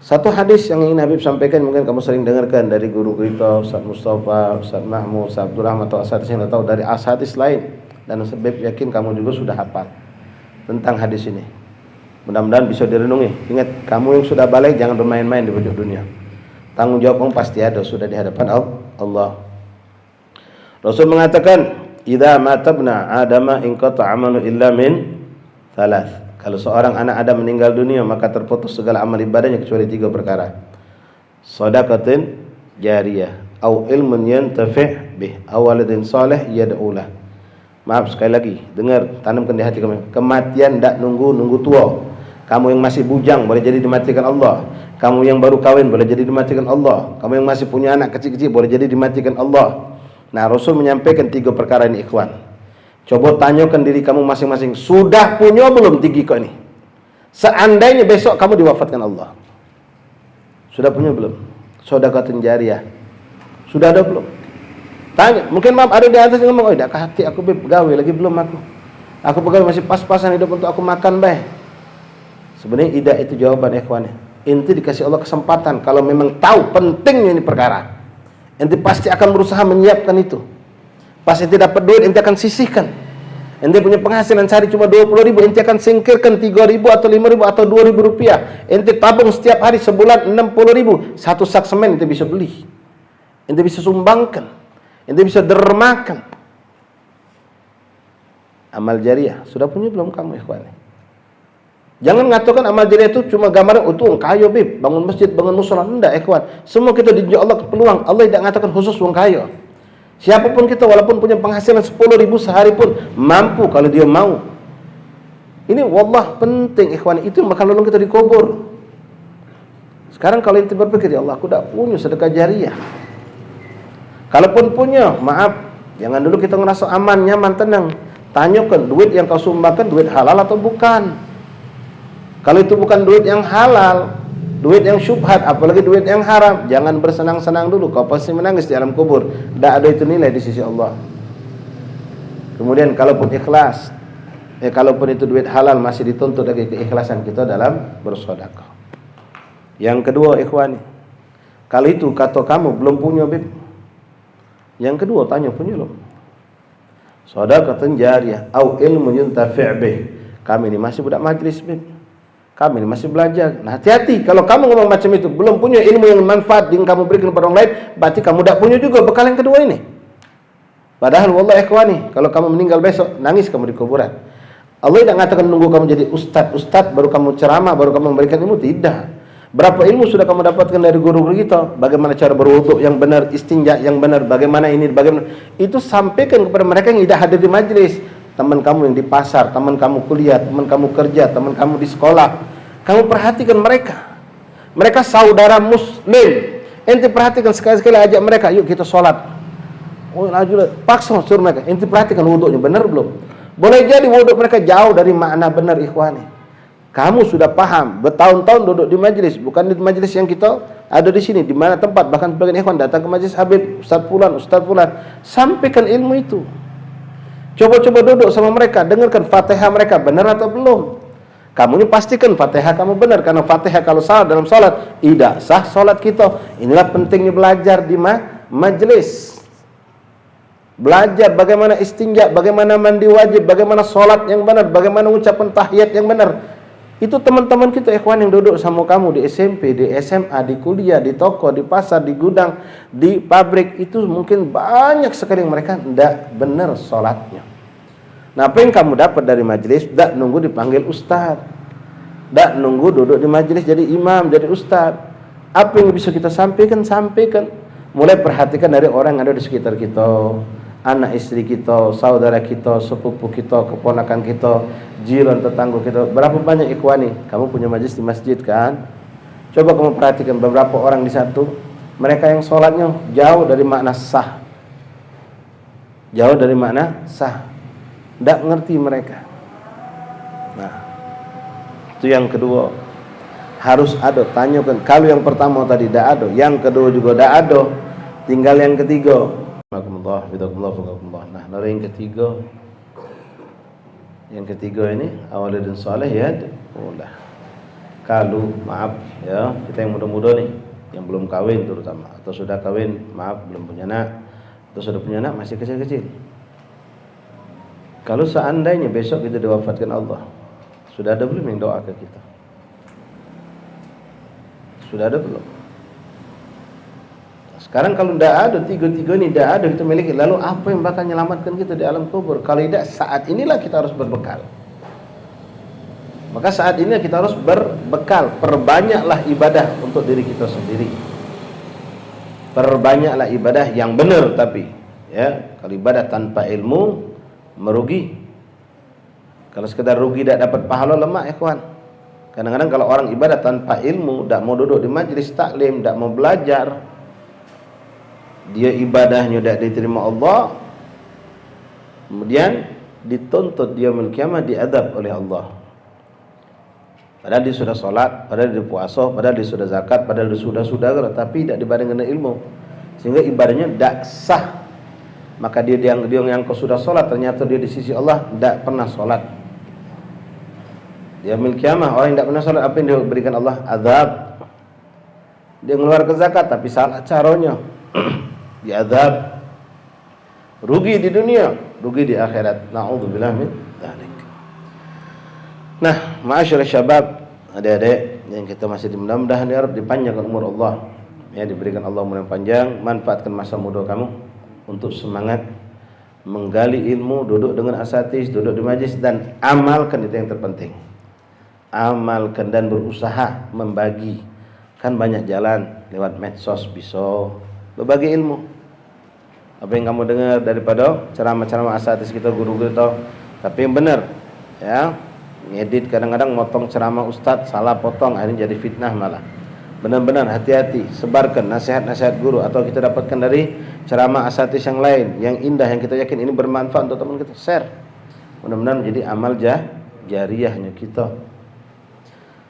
Satu hadis yang ingin Habib sampaikan, mungkin kamu sering dengarkan dari guru kita, Ustaz Mustafa, Ustaz Mahmud, Ustaz Abdul Rahman, atau asatidz yang tahu dari asatidz lain, dan Habib yakin kamu juga sudah hafal tentang hadis ini. Mudah-mudahan bisa direnungi. Ingat, kamu yang sudah balik jangan bermain-main di pojok dunia. Tanggung jawab kamu pasti ada, sudah di hadapan Allah. Rasul mengatakan, "Idza mata ibnu Adama inqata 'amalu illa min thalath." Kalau seorang anak Adam meninggal dunia, maka terputus segala amal ibadahnya kecuali 3 perkara. Shadaqatin jariyah, au ilmun yantafi' bih, aw waladin salih yad'ulah. Maaf sekali lagi, dengar, tanamkan di hati kamu. Kematian tidak nunggu tua. Kamu yang masih bujang boleh jadi dimatikan Allah. Kamu yang baru kawin boleh jadi dimatikan Allah. Kamu yang masih punya anak kecil-kecil boleh jadi dimatikan Allah. Nah, Rasul menyampaikan 3 perkara ini, ikhwan. Coba tanyakan diri kamu masing-masing, sudah punya belum 3 kok ini? Seandainya besok kamu diwafatkan Allah, sudah punya belum? Shadaqatin jariyah, sudah ada belum? Tanya, mungkin maaf ada di atas yang ngomong, oh tidak hati aku gawe lagi belum aku pegawai masih pas-pasan hidup untuk aku makan baik. Sebenarnya tidak itu jawaban, ikhwan. Inti dikasih Allah kesempatan, kalau memang tahu pentingnya ini perkara, inti pasti akan berusaha menyiapkan itu. Pas ente dapat duit, ente akan sisihkan. Ente punya penghasilan sehari cuma 20.000, ente akan singkirkan 3.000 atau 5.000 atau 2.000 rupiah. Ente tabung setiap hari sebulan 60.000. Satu sak semen ente bisa beli. Ente bisa sumbangkan. Ente bisa dermakan. Amal jariah, sudah punya belum kamu, ikhwan? Jangan ngatakan amal jariah itu cuma gambaran, itu kaya bib, bangun masjid, bangun musola. Enggak, ikhwan. Semua kita diunjuk Allah peluang. Allah tidak ngatakan khusus wong kaya. Siapapun kita, walaupun punya penghasilan 10.000 sehari pun mampu kalau dia mau. Ini wallah penting, ikhwan. Itu yang bakal nolong kita di kubur. Sekarang kalau ente berpikir, ya Allah, aku tidak punya sedekah jariah. Kalaupun punya, maaf, jangan dulu kita ngerasa aman, nyaman, tenang. Tanyakan, duit yang kau sumbangkan duit halal atau bukan? Kalau itu bukan duit yang halal, duit yang syubhat, apalagi duit yang haram, jangan bersenang-senang dulu, kau pasti menangis di alam kubur. Tidak ada itu nilai di sisi Allah. Kemudian kalaupun ikhlas, kalaupun itu duit halal, masih dituntut lagi keikhlasan kita dalam bersedekah. Yang kedua, ikhwani, kalau itu kata kamu belum punya bib, yang kedua tanya, punya belum? Shadaqatan jariyah au ilmun yuntafi' bih. Kami ini masih budak majlis bib, kami ini masih belajar. Nah, hati-hati kalau kamu ngomong macam itu, belum punya ilmu yang manfaat yang kamu berikan kepada orang lain, berarti kamu tidak punya juga bekal yang kedua ini. Padahal wallah ikhwani, kalau kamu meninggal besok, nangis kamu di kuburan. Allah tidak mengatakan nunggu kamu jadi ustad baru kamu ceramah, baru kamu memberikan ilmu, tidak. Berapa ilmu sudah kamu dapatkan dari guru-guru kita? Bagaimana cara berwudu yang benar, istinja yang benar, bagaimana ini, bagaimana itu, sampaikan kepada mereka yang tidak hadir di majlis. Teman kamu yang di pasar, teman kamu kuliah, teman kamu kerja, teman kamu di sekolah. Kamu perhatikan mereka. Mereka saudara muslim. Ente perhatikan sekali-sekali, ajak mereka, yuk kita sholat. Oh, paksa suruh mereka. Ente perhatikan wudunya benar belum? Boleh jadi wudhu mereka jauh dari makna benar, ikhwani. Kamu sudah paham, bertahun-tahun duduk di majlis, bukan di majlis yang kita ada di sini, di mana tempat, bahkan sebagian ikhwan datang ke majlis Habib, Ustaz Fulan, sampaikan ilmu itu. Coba-coba duduk sama mereka, dengarkan Fatihah mereka benar atau belum. Kamu ini pastikan Fatihah kamu benar, karena Fatihah kalau salah dalam salat, tidak sah salat kita. Inilah pentingnya belajar di majlis. Belajar bagaimana istinja, bagaimana mandi wajib, bagaimana salat yang benar, bagaimana ucapan tahiyat yang benar. Itu teman-teman kita, ikhwan, yang duduk sama kamu di SMP, di SMA, di kuliah, di toko, di pasar, di gudang, di pabrik, itu mungkin banyak sekali yang mereka tidak benar sholatnya. Nah, apa yang kamu dapat dari majelis? Tidak nunggu dipanggil ustaz, tidak nunggu duduk di majelis jadi imam, jadi ustaz. Apa yang bisa kita sampaikan, sampaikan. Mulai perhatikan dari orang yang ada di sekitar kita, anak istri kita, saudara kita, sepupu kita, keponakan kita, jiran tetangga kita. Berapa banyak ikhwani, kamu punya majlis di masjid kan? Coba kamu perhatikan beberapa orang di satu, mereka yang sholatnya jauh dari makna sah, jauh dari makna sah, tidak ngerti mereka. Nah, itu yang kedua, harus ada, tanyakan. Kalau yang pertama tadi tidak ada, yang kedua juga tidak ada, tinggal yang ketiga. Nah, lalu yang ketiga ini awaladun saleh ya, Kalau maaf ya, kita yang muda-muda nih, yang belum kawin terutama, atau sudah kawin, maaf belum punya anak, atau sudah punya anak masih kecil-kecil. Kalau seandainya besok kita diwafatkan Allah, sudah ada belum yang doa ke kita? Sudah ada belum? Sekarang kalau tidak ada, tiga-tiga ini tidak ada kita miliki, lalu apa yang bakal menyelamatkan kita di alam kubur? Kalau tidak, saat inilah kita harus berbekal. Maka saat ini kita harus berbekal. Perbanyaklah ibadah untuk diri kita sendiri. Perbanyaklah ibadah yang benar, tapi ya, kalau ibadah tanpa ilmu merugi. Kalau sekedar rugi tidak dapat pahala, lemah ya kawan. Kadang-kadang kalau orang ibadah tanpa ilmu, tidak mau duduk di majelis taklim, tidak mau belajar, dia ibadahnya tidak diterima Allah, kemudian dituntut dia yaumul qiyamah, diadab oleh Allah. Padahal dia sudah sholat, padahal dia puasa, padahal dia sudah zakat, padahal dia sudah, tapi tidak dibarengi dengan ilmu, sehingga ibadahnya tidak sah. Maka dia yang sudah sholat, ternyata dia di sisi Allah tidak pernah sholat. Dia yaumul qiyamah, orang yang tidak pernah sholat, apa yang diberikan Allah? Azab. Dia mengeluarkan zakat, tapi salah caranya, diazab. Rugi di dunia, rugi di akhirat. Na'udzubillah min dzalik. Nah, ma'asyiral syabab, adik-adik yang kita masih mudah-mudahan ya Rabb dipanjangkan umur Allah, ya, diberikan Allah umur yang panjang. Manfaatkan masa muda kamu untuk semangat menggali ilmu, duduk dengan asatidz, duduk di majlis, dan amalkan. Itu yang terpenting. Amalkan dan berusaha membagi. Kan banyak jalan, lewat medsos bisa berbagi ilmu. Apa yang kamu dengar daripada ceramah-ceramah asatidz kita, guru-guru kita, tapi yang benar, ya. Ngedit kadang-kadang motong ceramah ustadz, salah potong, akhirnya jadi fitnah malah. Benar-benar hati-hati, sebarkan nasihat-nasihat guru atau kita dapatkan dari ceramah asatidz yang lain, yang indah, yang kita yakin ini bermanfaat untuk teman kita, share. Mudah-mudahan menjadi amal jariyahnya kita.